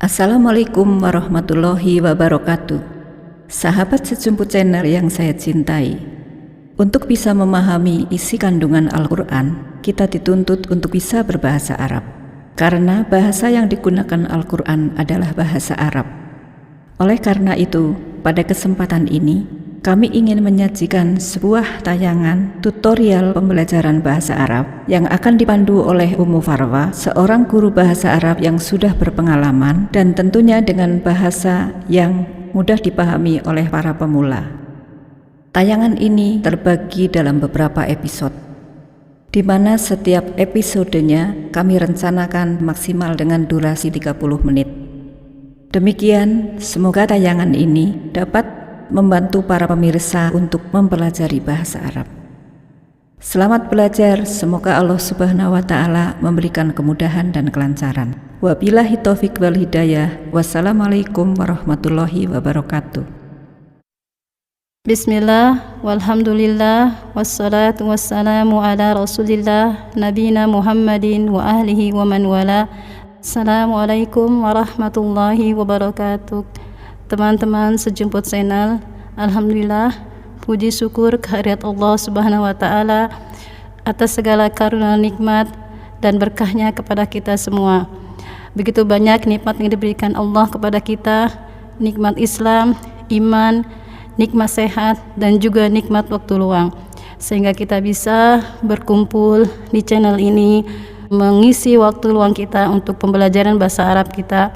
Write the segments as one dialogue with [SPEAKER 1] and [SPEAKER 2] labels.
[SPEAKER 1] Assalamualaikum warahmatullahi wabarakatuh. Sahabat sejumput channel yang saya cintai, untuk bisa memahami isi kandungan Al-Quran, kita dituntut untuk bisa berbahasa Arab, karena bahasa yang digunakan Al-Quran adalah bahasa Arab. Oleh karena itu, pada kesempatan ini kami ingin menyajikan sebuah tayangan tutorial pembelajaran bahasa Arab yang akan dipandu oleh Ummu Farwa, seorang guru bahasa Arab yang sudah berpengalaman dan tentunya dengan bahasa yang mudah dipahami oleh para pemula. Tayangan ini terbagi dalam beberapa episode, di mana setiap episodenya kami rencanakan maksimal dengan durasi 30 menit. Demikian, semoga tayangan ini dapat membantu para pemirsa untuk mempelajari bahasa Arab. Selamat belajar, semoga Allah Subhanahu wa Ta'ala memberikan kemudahan dan kelancaran. Wabillahi taufik wal hidayah. Wassalamualaikum warahmatullahi wabarakatuh.
[SPEAKER 2] Bismillah, walhamdulillah, wassalatu wassalamu ala rasulillah, nabina Muhammadin wa ahlihi wa man wala. Assalamualaikum warahmatullahi wabarakatuh. Teman-teman sejumput channel, alhamdulillah, puji syukur kehadirat Allah Subhanahu wa Ta'ala atas segala karunia, nikmat dan berkahnya kepada kita semua. Begitu banyak nikmat yang diberikan Allah kepada kita, nikmat Islam, iman, nikmat sehat, dan juga nikmat waktu luang, sehingga kita bisa berkumpul di channel ini, mengisi waktu luang kita untuk pembelajaran bahasa Arab kita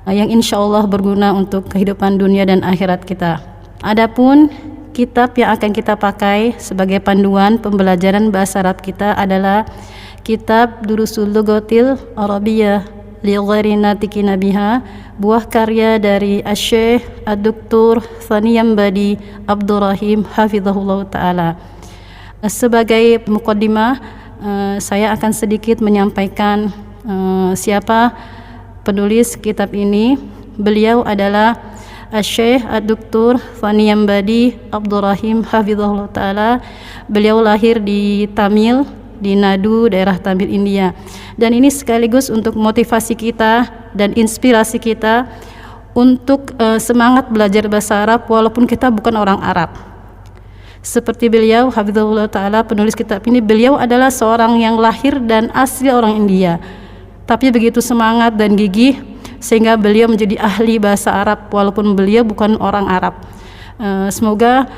[SPEAKER 2] yang insya Allah berguna untuk kehidupan dunia dan akhirat kita. Adapun kitab yang akan kita pakai sebagai panduan pembelajaran bahasa Arab kita adalah kitab Durusul Lughatil Arabiyyah li ghairi natiqina biha, buah karya dari Asy-Syaikh Ad-Doktor Thaniyam Badi Abdurrahim hafizahullah ta'ala. Sebagai muqaddimah, saya akan sedikit menyampaikan siapa penulis kitab ini. Beliau adalah Asy-Syaikh Ad-Doktor Thaniyam Badi Abdurrahim hafizahullah ta'ala. Beliau lahir di Tamil, di Nadu, daerah Tamil, India. Dan ini sekaligus untuk motivasi kita dan inspirasi kita untuk semangat belajar bahasa Arab walaupun kita bukan orang Arab. Seperti beliau hafizahullah ta'ala, penulis kitab ini, beliau adalah seorang yang lahir dan asli orang India, tapi begitu semangat dan gigih sehingga beliau menjadi ahli bahasa Arab walaupun beliau bukan orang Arab. Semoga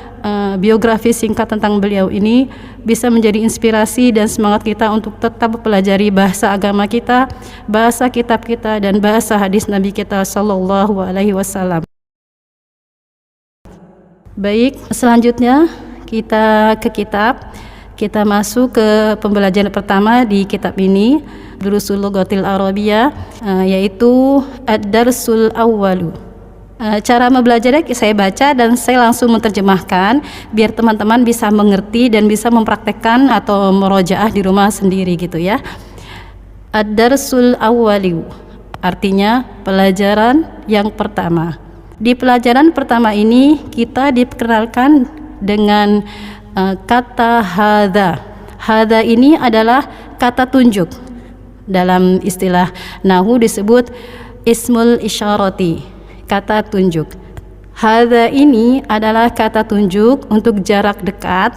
[SPEAKER 2] biografi singkat tentang beliau ini bisa menjadi inspirasi dan semangat kita untuk tetap mempelajari bahasa agama kita, bahasa kitab kita, dan bahasa hadis Nabi kita Sallallahu Alaihi Wasallam. Baik, selanjutnya kita ke kitab. Kita masuk ke pembelajaran pertama di kitab ini, Durusul Lughatil Arabiyyah, yaitu Ad-Darsul Awwalu. Cara membelajarnya saya baca dan saya langsung menerjemahkan biar teman-teman bisa mengerti dan bisa mempraktekkan atau merojaah di rumah sendiri gitu ya. Ad-Darsul Awwalu artinya pelajaran yang pertama. Di pelajaran pertama ini kita diperkenalkan dengan kata hadza. Hadza ini adalah kata tunjuk. Dalam istilah nahwu disebut ismul isyarati, kata tunjuk. Hadza ini adalah kata tunjuk untuk jarak dekat,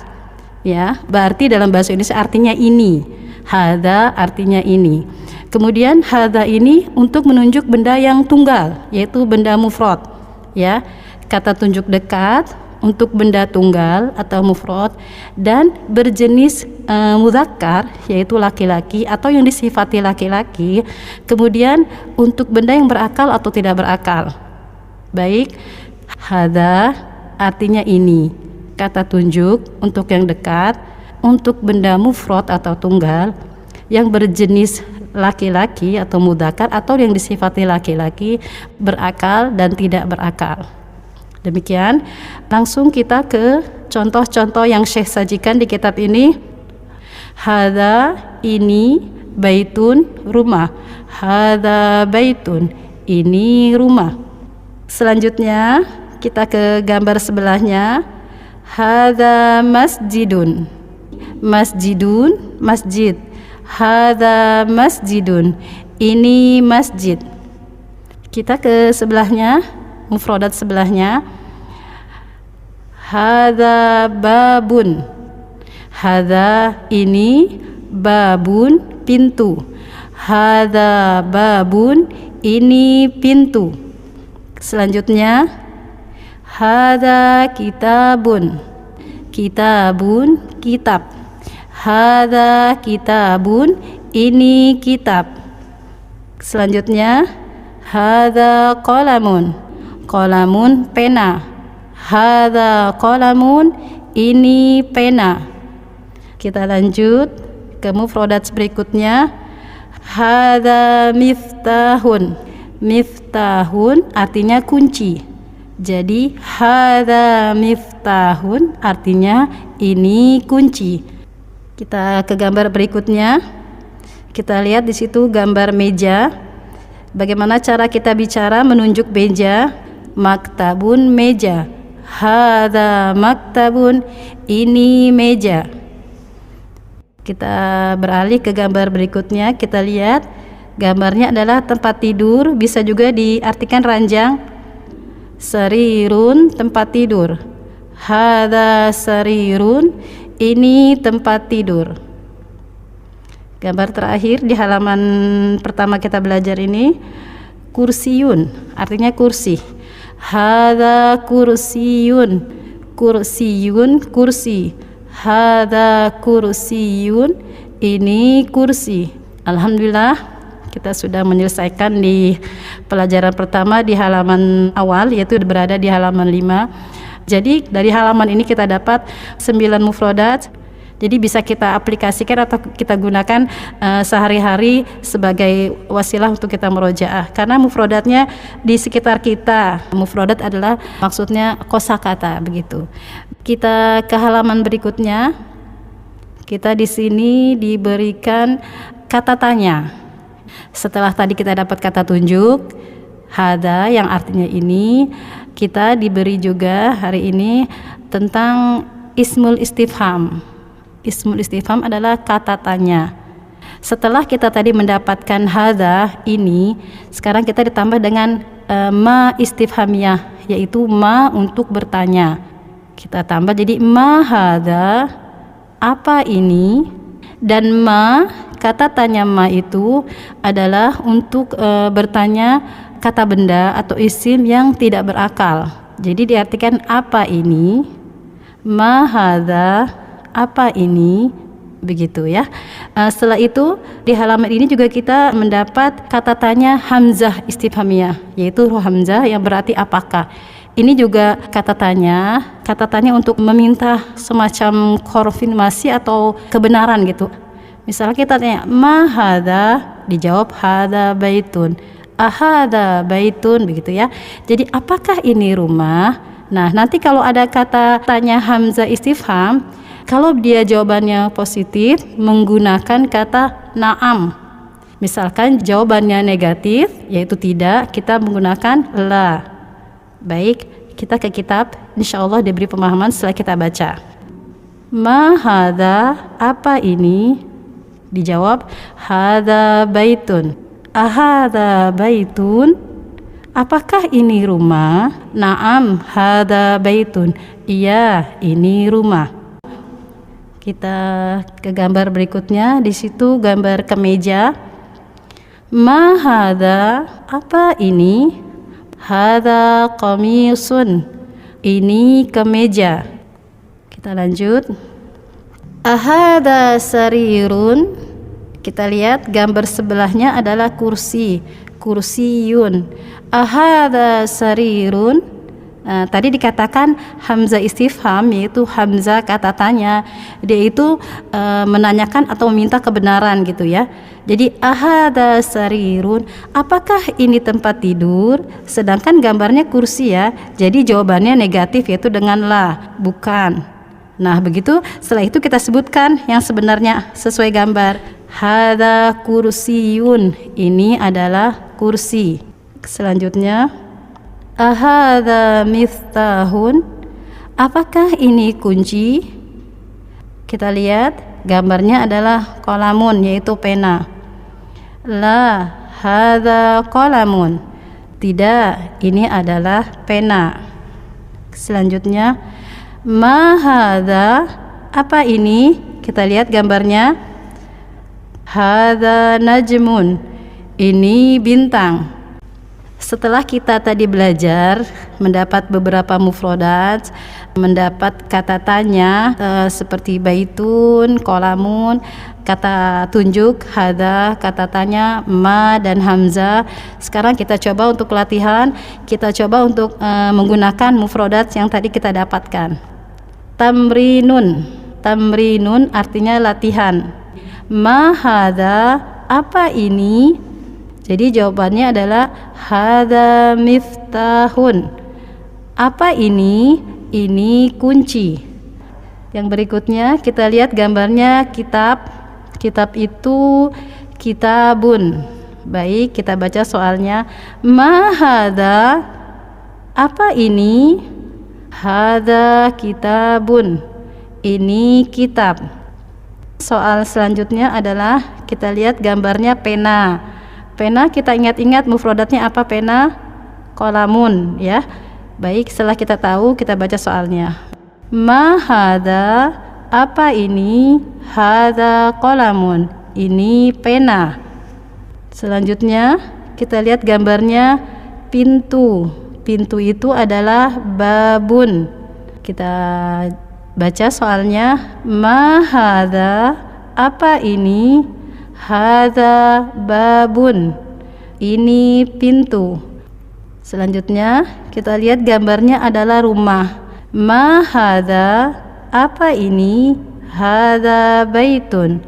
[SPEAKER 2] ya. Berarti dalam bahasa Indonesia artinya ini. Hadza artinya ini. Kemudian hadza ini untuk menunjuk benda yang tunggal, yaitu benda mufrad, ya. Kata tunjuk dekat untuk benda tunggal atau mufrad dan berjenis mudzakkar, yaitu laki-laki atau yang disifati laki-laki. Kemudian untuk benda yang berakal atau tidak berakal. Baik, hadza artinya ini, kata tunjuk untuk yang dekat, untuk benda mufrad atau tunggal yang berjenis laki-laki atau mudzakkar atau yang disifati laki-laki, berakal dan tidak berakal. Demikian, langsung kita ke contoh-contoh yang Syekh sajikan di kitab ini. Hadza ini baitun, rumah. Hadza baitun, ini rumah. Selanjutnya kita ke gambar sebelahnya. Hadza masjidun. Masjidun, masjid. Hadza masjidun, ini masjid. Kita ke sebelahnya, mufradat sebelahnya. Hadza babun. Hadza ini, babun pintu. Hadza babun, ini pintu. Selanjutnya, hadza kitabun. Kitabun, kitab. Hadza kitabun, ini kitab. Selanjutnya, hadza qalamun. Qalamun, pena. Hadza qalamun, ini pena. Kita lanjut ke mufradat berikutnya. Hadza miftahun. Miftahun artinya kunci. Jadi hadza miftahun artinya ini kunci. Kita ke gambar berikutnya. Kita lihat di situ gambar meja. Bagaimana cara kita bicara menunjuk meja? Maktabun, meja. Hadza maktabun, ini meja. Kita beralih ke gambar berikutnya. Kita lihat gambarnya adalah tempat tidur, bisa juga diartikan ranjang. Sarirun, tempat tidur. Hadza sarirun, ini tempat tidur. Gambar terakhir di halaman pertama kita belajar ini, kursiyun, artinya kursi. Hadza kursiyun. Kursiyun, kursi. Hadza kursiyun, ini kursi. Alhamdulillah, kita sudah menyelesaikan di pelajaran pertama di halaman awal, yaitu berada di halaman 5. Jadi dari halaman ini kita dapat 9 mufradat. Jadi bisa kita aplikasikan atau kita gunakan sehari-hari sebagai wasilah untuk kita murojaah. Karena mufradatnya di sekitar kita. Mufradat adalah maksudnya kosakata, begitu. Kita ke halaman berikutnya. Kita di sini diberikan kata tanya. Setelah tadi kita dapat kata tunjuk, hadza yang artinya ini, kita diberi juga hari ini tentang ismul istifham. Ismul istifham adalah kata tanya. Setelah kita tadi mendapatkan hadza ini, sekarang kita ditambah dengan ma istifhamiyah, yaitu ma untuk bertanya. Kita tambah jadi ma hadza, apa ini, dan ma, kata tanya ma itu adalah untuk bertanya kata benda atau isim yang tidak berakal. Jadi diartikan apa ini, ma hadza, apa ini, begitu ya. Setelah itu di halaman ini juga kita mendapat kata tanya hamzah istifhamiyah, yaitu hamzah yang berarti apakah. Ini juga kata tanya untuk meminta semacam konfirmasi atau kebenaran gitu. Misalnya kita tanya ma hadza, dijawab hadza baitun. Ahadza baitun, begitu ya. Jadi apakah ini rumah? Nah, nanti kalau ada kata tanya hamzah istifham, kalau dia jawabannya positif menggunakan kata na'am. Misalkan jawabannya negatif yaitu tidak, kita menggunakan la. Baik, kita ke kitab, insya Allah diberi pemahaman setelah kita baca. Ma hadza, apa ini? Dijawab hadza baitun. Ahadza baitun, apakah ini rumah? Naam hadza baitun, iya ini rumah. Kita ke gambar berikutnya. Di situ gambar kemeja. Ma hadza, apa ini? Hadza qamisun, ini kemeja. Kita lanjut. Ahadza sarirun, kita lihat gambar sebelahnya adalah kursi, kursiyun. Ahadza sarirun. Tadi dikatakan hamzah istifham, yaitu hamzah kata tanya. Dia itu menanyakan atau meminta kebenaran gitu ya. Jadi ahadza sarirun, apakah ini tempat tidur? Sedangkan gambarnya kursi ya. Jadi jawabannya negatif, yaitu dengan la, bukan. Nah begitu, setelah itu kita sebutkan yang sebenarnya sesuai gambar. Hadza kursiyun, ini adalah kursi. Selanjutnya, ahadza miftahun, apakah ini kunci? Kita lihat gambarnya adalah qalamun, yaitu pena. La hadza qalamun, Tidak, ini adalah pena. Selanjutnya, ma hadza, apa ini? Kita lihat gambarnya. Hadza najmun, ini bintang. Setelah kita tadi belajar mendapat beberapa mufrodat, mendapat kata tanya seperti baitun, kolamun, kata tunjuk, hadza, kata tanya, ma dan hamzah. Sekarang kita coba untuk latihan, kita coba untuk menggunakan mufrodat yang tadi kita dapatkan. Tamrinun, tamrinun artinya latihan. Ma hadza, apa ini? Jadi jawabannya adalah hadza miftahun. Apa ini? Ini kunci. Yang berikutnya kita lihat gambarnya kitab. Kitab itu kitabun. Baik, kita baca soalnya. Ma hadza, apa ini? Hadza kitabun. Ini kitab. Soal selanjutnya adalah kita lihat gambarnya pena. Pena, kita ingat-ingat mufrodatnya apa pena? Kolamun, ya. Baik, setelah kita tahu, kita baca soalnya. Ma hadza, apa ini? Hadza kolamun, ini pena. Selanjutnya kita lihat gambarnya pintu. Pintu itu adalah babun. Kita baca soalnya. Ma hadza, apa ini? Hadza babun, ini pintu. Selanjutnya kita lihat gambarnya adalah rumah. Ma hadza, apa ini? Hadza baitun,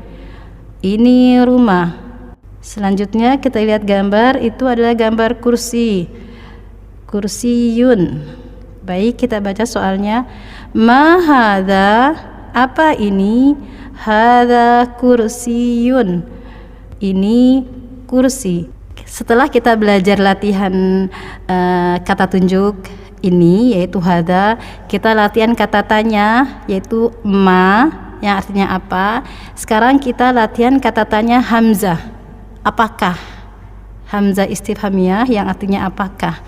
[SPEAKER 2] ini rumah. Selanjutnya kita lihat gambar itu adalah gambar kursi. Kursiyun. Baik, kita baca soalnya. Ma hadza, apa ini? Hadza kursiyun, ini kursi. Setelah kita belajar latihan kata tunjuk ini yaitu hadza, kita latihan kata tanya yaitu ma yang artinya apa. Sekarang kita latihan kata tanya hamzah. Apakah? Hamzah istifhamiyah yang artinya apakah.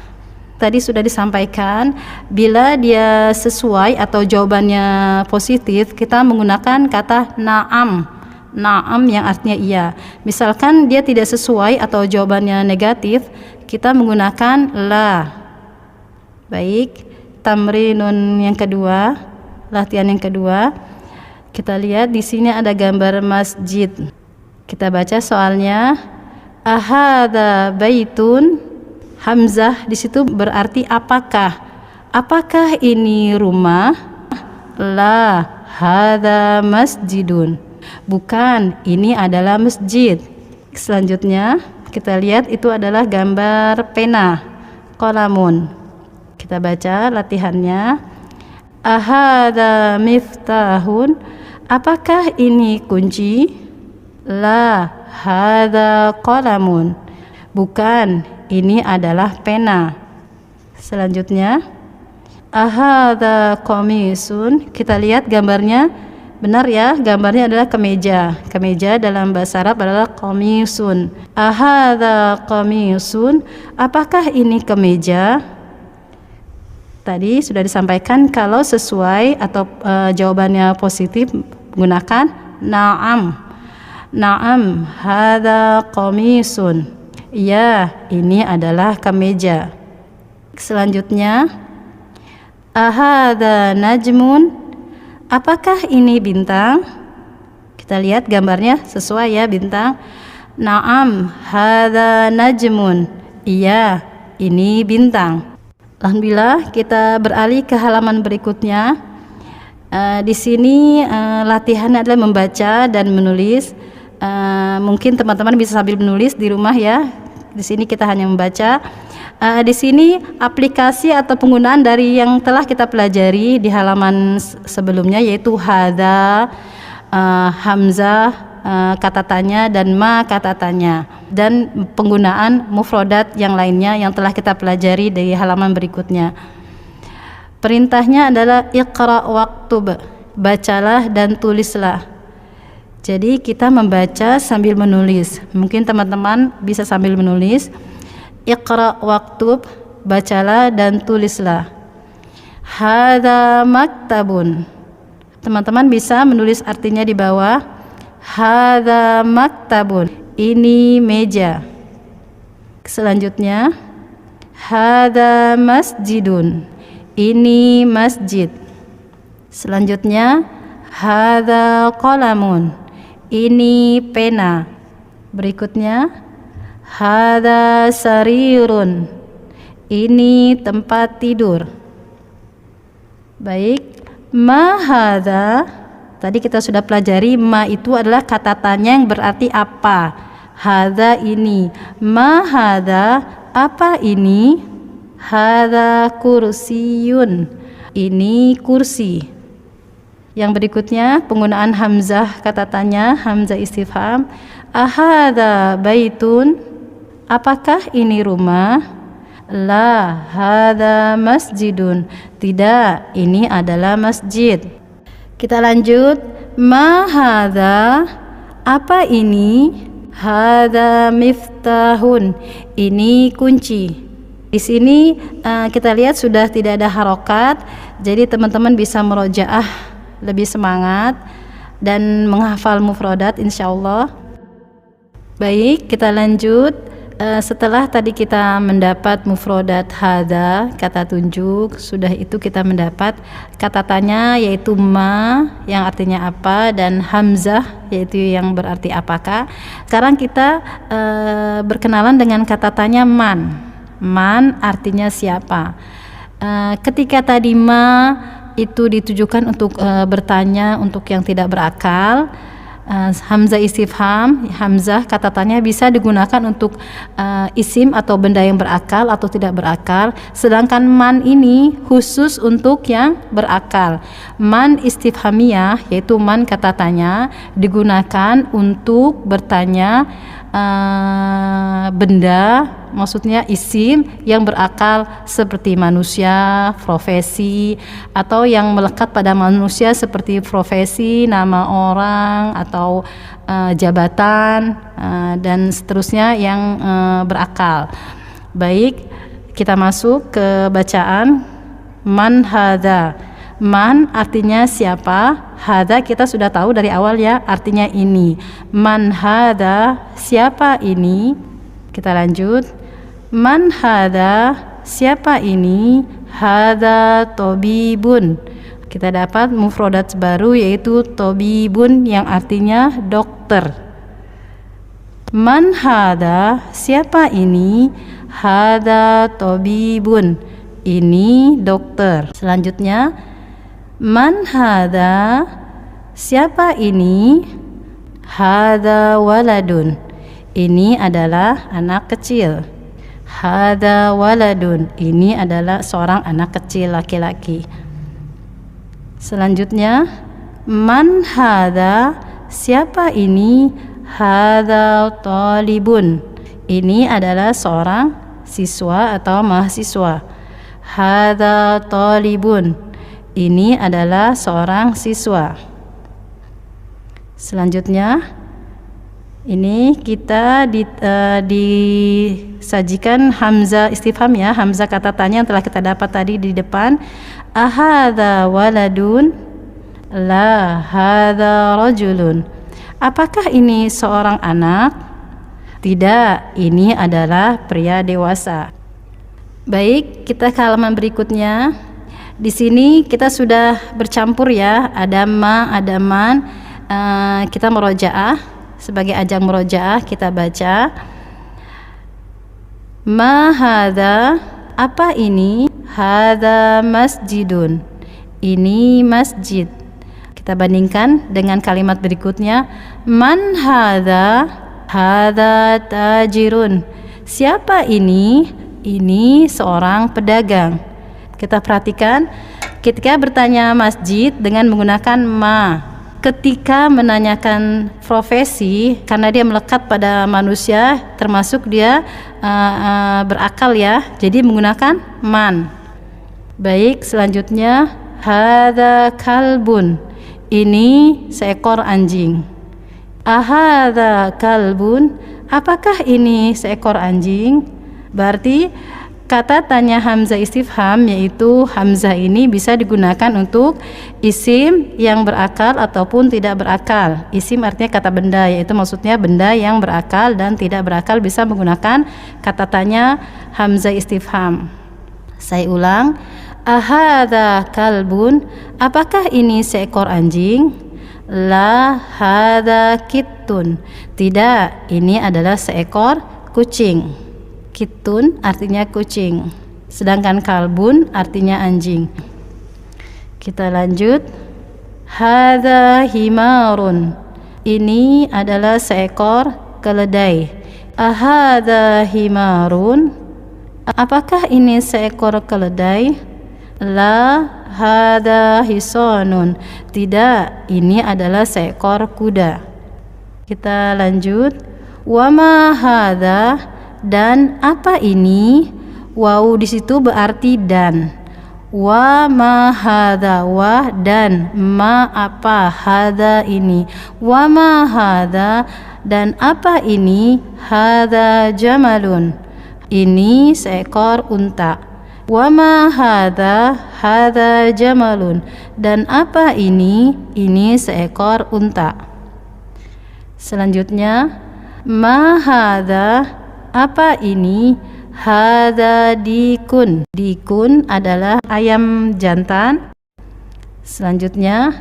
[SPEAKER 2] Tadi sudah disampaikan, bila dia sesuai atau jawabannya positif, kita menggunakan kata na'am. Na'am yang artinya iya. Misalkan dia tidak sesuai atau jawabannya negatif, kita menggunakan la. Baik, tamrinun yang kedua, latihan yang kedua. Kita lihat di sini ada gambar masjid. Kita baca soalnya. Ahadza baitun, hamzah di situ berarti apakah? Apakah ini rumah? La, hadza masjidun. Bukan, ini adalah masjid. Selanjutnya kita lihat itu adalah gambar pena, kolamun. Kita baca latihannya. Ahadza miftahun, apakah ini kunci? La, hadza kolamun. Bukan, ini adalah pena. Selanjutnya, ahadza qamisun. Kita lihat gambarnya. Benar ya, gambarnya adalah kemeja. Kemeja dalam bahasa Arab adalah qamisun. Ahadza qamisun, apakah ini kemeja? Tadi sudah disampaikan kalau sesuai atau jawabannya positif gunakan na'am. Na'am, hadza qamisun. Ya, ini adalah kemeja. Selanjutnya, ahadza najmun, apakah ini bintang? Kita lihat gambarnya sesuai ya, bintang. Naam, hadza najmun. Iya, ini bintang. Alhamdulillah, kita beralih ke halaman berikutnya. Di sini latihan adalah membaca dan menulis. Mungkin teman-teman bisa sambil menulis di rumah ya. Di sini kita hanya membaca. Di sini aplikasi atau penggunaan dari yang telah kita pelajari di halaman sebelumnya yaitu hadza, hamzah, kata tanya dan ma kata tanya, dan penggunaan mufrodat yang lainnya yang telah kita pelajari di halaman berikutnya. Perintahnya adalah iqra waktub, bacalah dan tulislah. Jadi kita membaca sambil menulis. Mungkin teman-teman bisa sambil menulis. Iqra waktub, bacalah dan tulislah. Hadza maktabun. Teman-teman bisa menulis artinya di bawah. Hadza maktabun. Ini meja. Selanjutnya, hadza masjidun. Ini masjid. Selanjutnya, hadza qalamun. Ini pena. Berikutnya, hadza sarirun. Ini tempat tidur. Baik, ma hadza. Tadi kita sudah pelajari ma itu adalah kata tanya yang berarti apa. Hadza ini. Ma hadza, apa ini? Hadza kursiyun. Ini kursi. Yang berikutnya penggunaan hamzah kata tanya, hamzah istifham. Ahadza baitun? Apakah ini rumah? La hadza masjidun. Tidak, ini adalah masjid. Kita lanjut. Ma hadza? Apa ini? Hadza miftahun. Ini kunci. Di sini kita lihat sudah tidak ada harokat, jadi teman-teman bisa murojaah lebih semangat dan menghafal mufradat insyaallah. Baik, kita lanjut. Setelah tadi kita mendapat mufradat hadza, kata tunjuk, sudah itu kita mendapat kata tanya yaitu ma yang artinya apa dan hamzah yaitu yang berarti apakah. Sekarang kita berkenalan dengan kata tanya man. Man artinya siapa. Ketika tadi ma itu ditujukan untuk bertanya untuk yang tidak berakal, hamzah istifham, hamzah kata tanya bisa digunakan untuk isim atau benda yang berakal atau tidak berakal. Sedangkan man ini khusus untuk yang berakal. Man istifhamiyah yaitu man kata tanya digunakan untuk bertanya benda, maksudnya isim yang berakal seperti manusia, profesi, atau yang melekat pada manusia seperti profesi, nama orang atau jabatan dan seterusnya yang berakal. Baik, kita masuk ke bacaan. Man hadza. Man artinya siapa, hadza kita sudah tahu dari awal ya, artinya ini. Man hadza, siapa ini? Kita lanjut. Man hadza, siapa ini? Hadza tabibun. Kita dapat mufradat baru yaitu tabibun yang artinya dokter. Man hadza, siapa ini? Hadza tabibun. Ini dokter. Selanjutnya, man hadza, siapa ini? Hadza waladun. Ini adalah anak kecil. Hadza waladun. Ini adalah seorang anak kecil laki-laki. Selanjutnya, man hadza, siapa ini? Hadza talibun. Ini adalah seorang siswa atau mahasiswa. Hadza talibun. Ini adalah seorang siswa. Selanjutnya, ini kita disajikan hamzah istifham ya, hamzah kata tanya yang telah kita dapat tadi di depan. Ahadza waladun? La hadza rajulun. Apakah ini seorang anak? Tidak, ini adalah pria dewasa. Baik, kita ke halaman berikutnya. Di sini kita sudah bercampur ya, ada ma, ada man. Kita murojaah, sebagai ajang murojaah kita baca. Ma hadza, apa ini? Hadza masjidun. Ini masjid. Kita bandingkan dengan kalimat berikutnya. Man hadza? Hadza tajirun. Siapa ini? Ini seorang pedagang. Kita perhatikan ketika bertanya masjid dengan menggunakan ma. Ketika menanyakan profesi, karena dia melekat pada manusia, termasuk dia berakal ya, jadi menggunakan man. Baik, selanjutnya hadza kalbun. Ini seekor anjing. Ahadza kalbun? Apakah ini seekor anjing? Berarti kata tanya hamzah istifham, yaitu hamzah ini bisa digunakan untuk isim yang berakal ataupun tidak berakal. Isim artinya kata benda, yaitu maksudnya benda yang berakal dan tidak berakal bisa menggunakan kata tanya hamzah istifham. Saya ulang, ahadha kalbun, apakah ini seekor anjing? La hadha kittun, tidak, ini adalah seekor kucing. Kitun artinya kucing, sedangkan kalbun artinya anjing. Kita lanjut. Hadza himarun, ini adalah seekor keledai. Ahadza himarun, apakah ini seekor keledai? La hadza hisanun, tidak, ini adalah seekor kuda. Kita lanjut. Wa ma hadza, dan apa ini? Waw di situ berarti dan. Wa ma hadza, wa dan ma apa, hadza ini. Wa ma hadza, dan apa ini? Hadza jamalun, ini seekor unta. Wa ma hadza, hadza jamalun, dan apa ini? Ini seekor unta. Selanjutnya, ma hadza, apa ini? Hadza dikun, dikun adalah ayam jantan. Selanjutnya,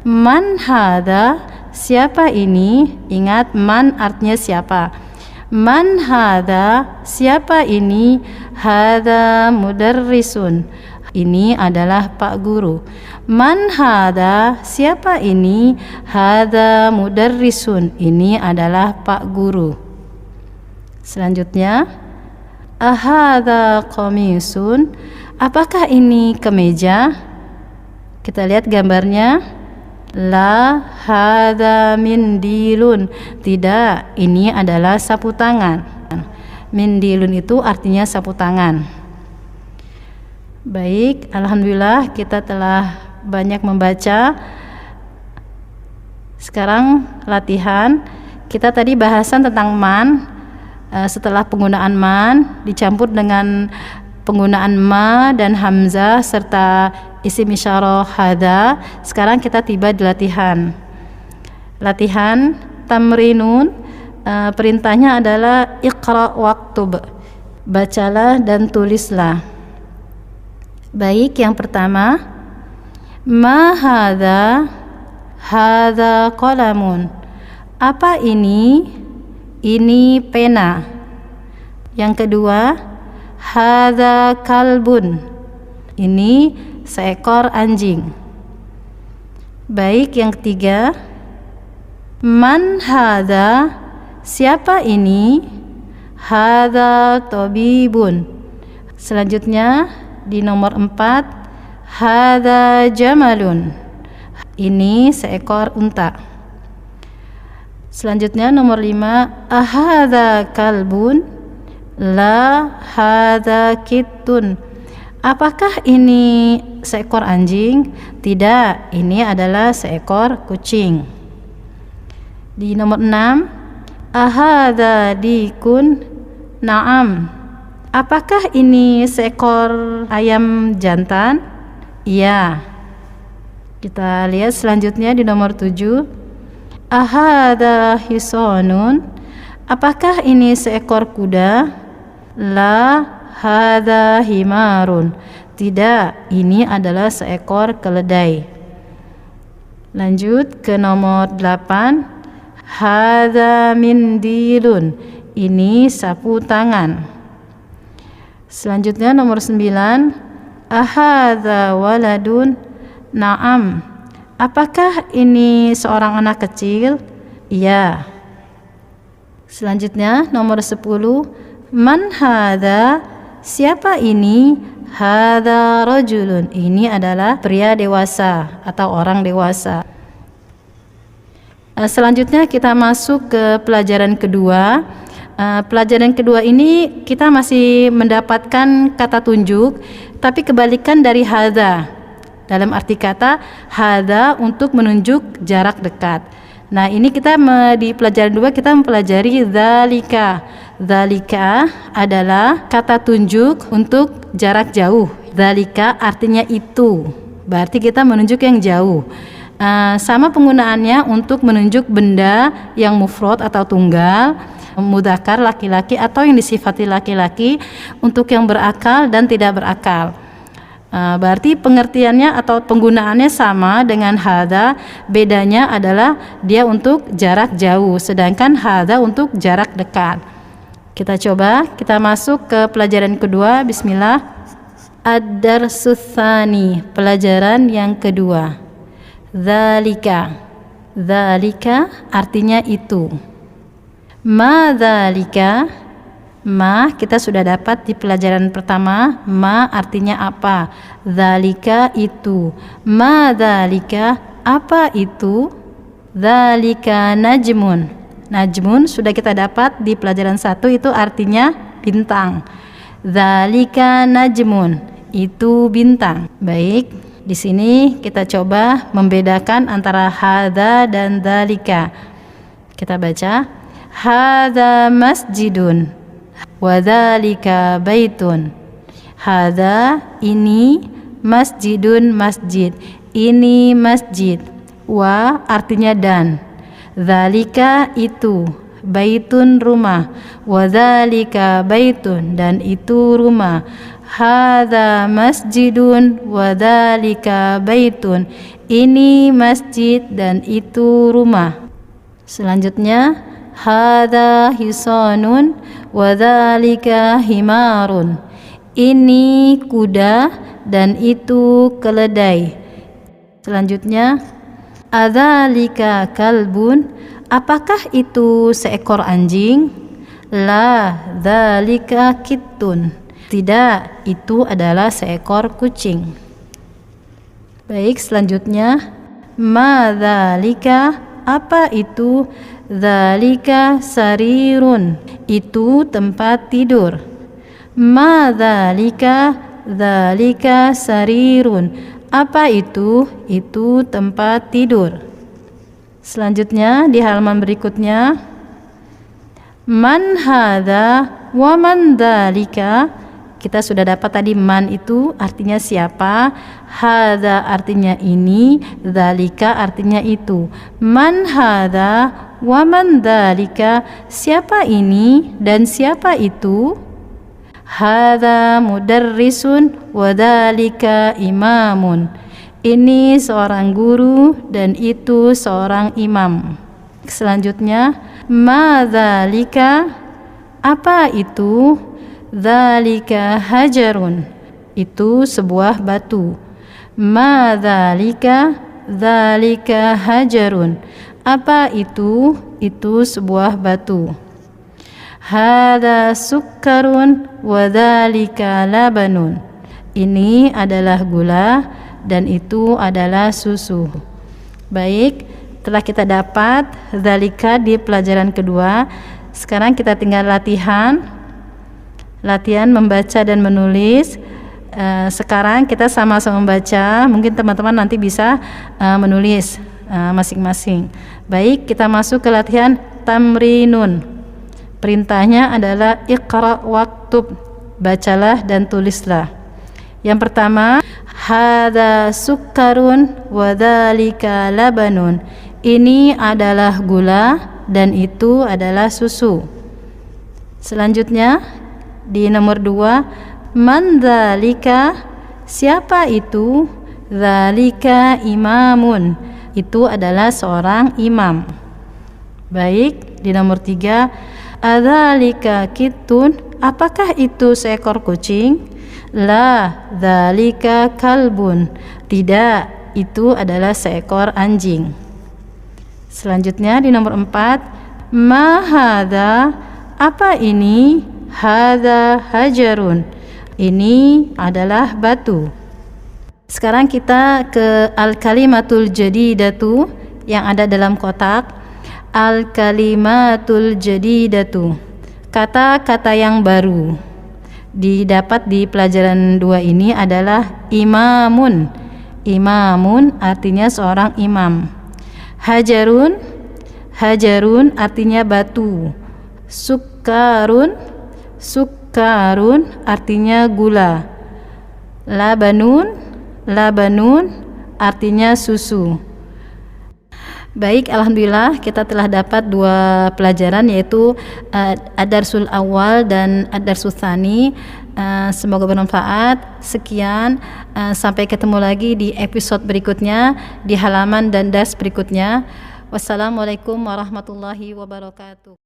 [SPEAKER 2] man hadza, siapa ini? Ingat, man artinya siapa. Man hadza, siapa ini? Hadza mudarrisun, ini adalah Pak Guru. Man hadza, siapa ini? Hadza mudarrisun, ini adalah Pak Guru. Selanjutnya, ahadza qamisun, apakah ini kemeja? Kita lihat gambarnya. La hadza mindilun, tidak, ini adalah sapu tangan. Mindilun itu artinya sapu tangan. Baik, alhamdulillah kita telah banyak membaca. Sekarang latihan. Kita tadi bahasan tentang man. Setelah penggunaan man dicampur dengan penggunaan ma dan hamzah serta isim isyarah hadza. Sekarang kita tiba di latihan. Latihan tamrinun, perintahnya adalah iqra waktub, bacalah dan tulislah. Baik, yang pertama, ma hadza, hadza qalamun, apa ini? Ini pena. Yang kedua, hadza kalbun, ini seekor anjing. Baik, yang ketiga, man hadza, siapa ini? Hadza tabibun. Selanjutnya di nomor 4, hadza jamalun, ini seekor unta. Selanjutnya nomor 5, ahadza kalbun? La hadza kittun, apakah ini seekor anjing? Tidak, ini adalah seekor kucing. Di nomor 6, ahadza dikun? Naam, apakah ini seekor ayam jantan? Iya. Kita lihat selanjutnya di nomor 7, ahadza hisanun, apakah ini seekor kuda? La hadza himarun, tidak, ini adalah seekor keledai. Lanjut ke nomor 8, hadza mindilun, ini sapu tangan. Selanjutnya nomor 9, ahadza waladun? Naam, apakah ini seorang anak kecil? Iya. Selanjutnya nomor 10, man hadza? Siapa ini? Hadza rajulun, ini adalah pria dewasa atau orang dewasa. Selanjutnya kita masuk ke pelajaran kedua. Pelajaran kedua ini kita masih mendapatkan kata tunjuk, tapi kebalikan dari hadza. Dalam arti kata hadza untuk menunjuk jarak dekat, Nah, ini kita di pelajaran 2 kita mempelajari dzalika. Dzalika adalah kata tunjuk untuk jarak jauh. Dzalika artinya itu. Berarti kita menunjuk yang jauh. Sama penggunaannya untuk menunjuk benda yang mufrad atau tunggal, mudzakkar laki-laki atau yang disifati laki-laki, untuk yang berakal dan tidak berakal. Berarti pengertiannya atau penggunaannya sama dengan hadza, bedanya adalah dia untuk jarak jauh, sedangkan hadza untuk jarak dekat. Kita coba, kita masuk ke pelajaran kedua. Bismillah. Ad-darsus tsani, pelajaran yang kedua. Dzalika. Dzalika artinya itu. Ma dzalika. Ma kita sudah dapat di pelajaran pertama. Ma artinya apa? Dzalika itu. Ma dzalika, apa itu? Dzalika najmun. Najmun sudah kita dapat di pelajaran 1, itu artinya bintang. Dzalika najmun, itu bintang. Baik, di sini kita coba membedakan antara hadza dan dzalika. Kita baca, hadza masjidun wa dzalika baitun. Hadza ini, masjidun masjid, ini masjid. Wa artinya dan, dzalika itu, baitun rumah, wa dzalika baitun dan itu rumah. Hadza masjidun wa dzalika baitun, ini masjid dan itu rumah. Selanjutnya, hadza hisanun wa dzalika himarun, ini kuda dan itu keledai. Selanjutnya, adzalika kalbun, apakah itu seekor anjing? La dzalika kittun, tidak, itu adalah seekor kucing. Baik, selanjutnya, ma dzalika, apa itu? Dzalika sarirun, itu tempat tidur. Ma dzalika, dzalika sarirun, apa itu? Itu tempat tidur. Selanjutnya di halaman berikutnya, man hadza wa man dzalika, kita sudah dapat tadi man itu artinya siapa, hadza artinya ini, dzalika artinya itu. Man hadza wa man dzalika, siapa ini dan siapa itu? Hadza mudarrisun wa dzalika imamun, ini seorang guru dan itu seorang imam. Selanjutnya, ma dzalika, apa itu? Dzalika hajarun, itu sebuah batu. Ma dzalika, dzalika hajarun, apa itu? Itu sebuah batu. Hadza sukkarun wa dzalika labanun, ini adalah gula dan itu adalah susu. Baik, telah kita dapat dzalika di pelajaran kedua. Sekarang kita tinggal latihan membaca dan menulis. Sekarang kita sama-sama membaca, mungkin teman-teman nanti bisa menulis masing-masing. Baik, kita masuk ke latihan tamrinun. Perintahnya adalah iqra waktub, bacalah dan tulislah. Yang pertama, hadza sukkarun wa dzalika labanun, ini adalah gula dan itu adalah susu. Selanjutnya di nomor 2, man dzalika, siapa itu? Dzalika imamun, itu adalah seorang imam. Baik, di nomor 3, adzalika kittun, apakah itu seekor kucing? La dzalika kalbun, tidak, itu adalah seekor anjing. Selanjutnya di nomor 4, ma hadza, apa ini? Hadza hajarun, ini adalah batu. Sekarang kita ke al-kalimatul jadidatu yang ada dalam kotak. Al-kalimatul jadidatu, kata-kata yang baru. Didapat di pelajaran 2 ini adalah imamun. Imamun artinya seorang imam. Hajarun, hajarun artinya batu. Sukkarun artinya gula. Labanun artinya susu. Baik, alhamdulillah kita telah dapat 2 pelajaran, yaitu ad-darsul awal dan ad-darsul tsani. Semoga bermanfaat. Sekian, sampai ketemu lagi di episode berikutnya, di halaman dan dars berikutnya. Wassalamualaikum warahmatullahi wabarakatuh.